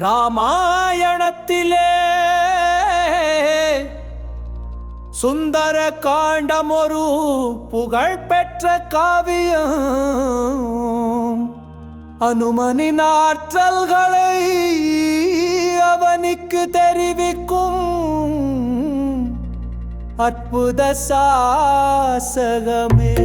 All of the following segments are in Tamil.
ராமாயணத்திலே சுந்தர காண்டம் ஒரு புகழ்பெற்ற காவியம். அனுமனின் ஆற்றல்களை அவனுக்கு தெரிவிக்கும் அற்புத சாசகமே.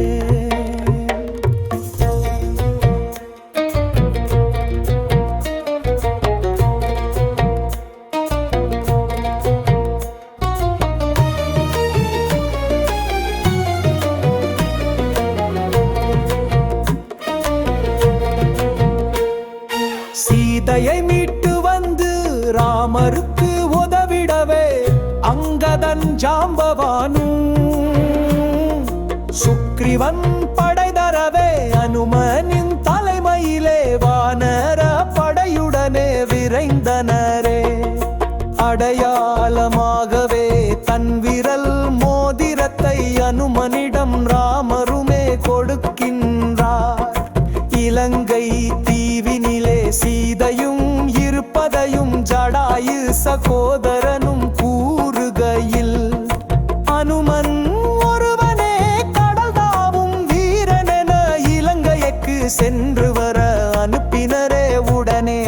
சீதையை மீட்டு வந்து ராமருக்கு உதவிடவே அங்கதன் ஜாம்பவானும் சுக்ரீவன் படை தரவே அனுமனின் தலைமையிலே வானர படையுடனே விரைந்தனரே. அடையாளமாகவே தன் விரல் மோதிரத்தை அனுமனிடம் ராமருமே கொடுக்கின்றார். இலங்கை தீவினிலே சீதையும் இருப்பதையும் ஜடாயு சகோதரனும் கூறுகையில் அனுமன் ஒருவனே கடல் தாவும் வீரனென இலங்கைக்கு சென்று வர அனுப்பினரே உடனே.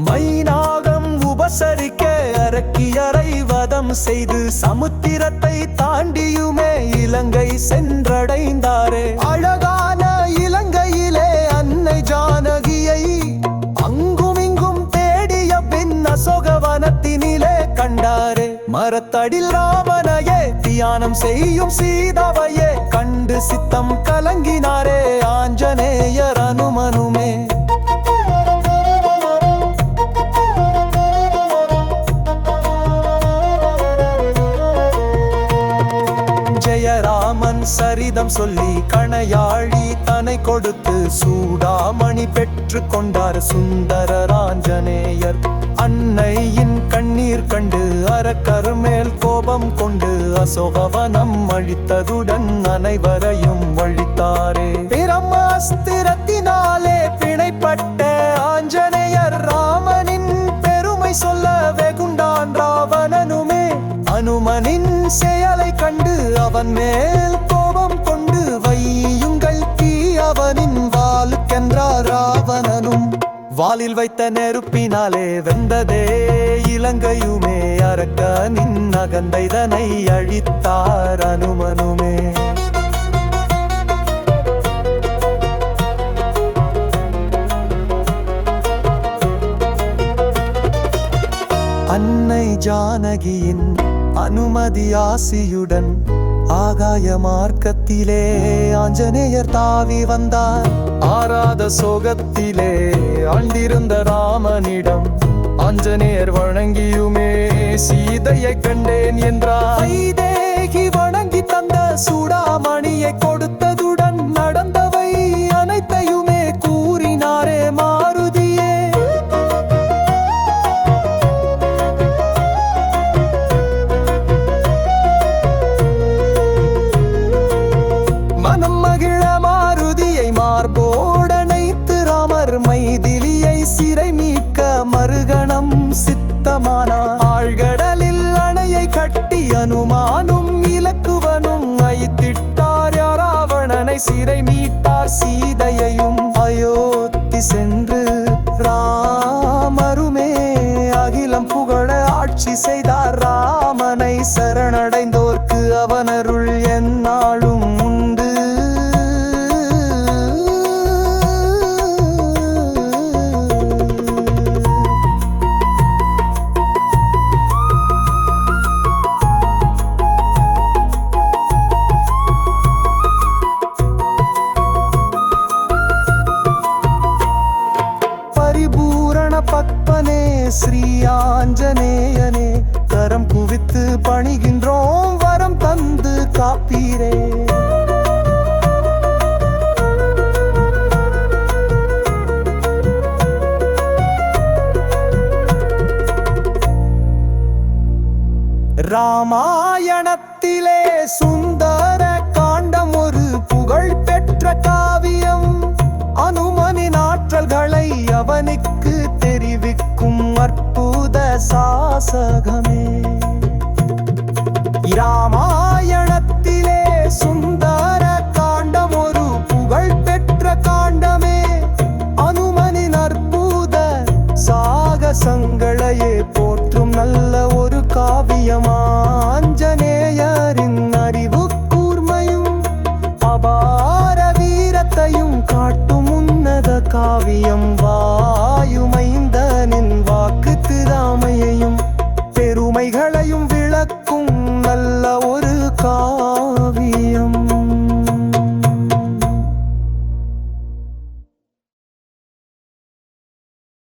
மைனாகம் உபசரிக்க அரக்கியரை வதம் செய்து சமுத்திரத்தை தாண்டியுமே இலங்கை சென்றடைந்தாரே. அழகான இலங்கையிலே அன்னை ஜானகியை அங்குமிங்கும் தேடிய பின் அசோகவனத்தினிலே கண்டாரே. மரத்தடில் ராமனையே தியானம் செய்யும் சீதாவையே கண்டு சித்தம் கலங்கினாரே ஆஞ்சநேயர் அனுமனுமே. ஜெயராமன் சரிதம் சொல்லி கணையாழி தனை கொடுத்து சூடாமணி பெற்று கொண்டார் சுந்தரர் ஆஞ்சநேயர். அன்னையின் கண்ணீர் கண்டு அரக்கர் மேல் கோபம் கொண்டு அசோகவனம் அழித்ததுடன் அனைவரையும் அழித்தாரே. பிரம்மாஸ்திரத்தினாலே பிணைப்பட்ட ஆஞ்சநேயர் ராமனின் பெருமை சொல்ல வெகுண்டான் ராவணனுமே. அனுமனின் செயலை கண்டு அவன் மேல் கோபம் கொண்டு வையுங்கள் தீ அவனின் வாளுக்கென்றார் ராவணனும். வாலில் வைத்த நெருப்பினாலே வெந்ததே இலங்கையுமே. அரக்கனின் அகந்தைதனை அழித்தார் அனுமனுமே. அன்னை ஜானகியின் அனுமதி ஆசியுடன் ஆகாய மார்க்கத்திலே ஆஞ்சநேயர் தாவி வந்தார். ஆராத சோகத்திலே ஆழ்ந்திருந்த ராமனிடம் ஆஞ்சநேயர் வணங்கியுமே சீதையை கண்டேன் என்றார். வைதேகி வணங்கி தந்த சூடாமணியை கொடுத்ததுடன் நடந்தவை அனைத்தையுமே கூறினாரே மாருதியே. மனம் மகிழ மாருதியை மார்போடனைத்து ராமர் மைதிலியை சிறை மீட்க மறுகணம் சித்தமானார். ஆழ்கடலில் அணையை கட்டி அனுமானும் இலக்குவனும் ஐத்திட்டார். ராவணனை சிறை மீட்டார். சீதையையும் அயோத்தி சென்று ராமருமே அகிலம் புகழ ஆட்சி செய்தார். ராமனை சரணடைந்தோர்க்கு அவனருள் எந்நாளும் உண்டு. ராமாயணத்திலே சுந்தர காண்டம் ஒரு புகழ் பெற்ற காவியம். அனுமனின் ஆற்றல்களை அவனுக்கு தெரிவிக்கும் அற்புத சாசகமே. ராமாயணத்திலே சுந்தர காண்டம் ஒரு புகழ் பெற்ற காண்டமே. அனுமனின் அற்புத சாகசங்களையே போற்றும் நல்ல ஒரு காவியமா. ஆஞ்சநேயரின் அறிவு கூர்மையும் அபார வீரத்தையும் காட்டும் உன்னத காவியம் வா.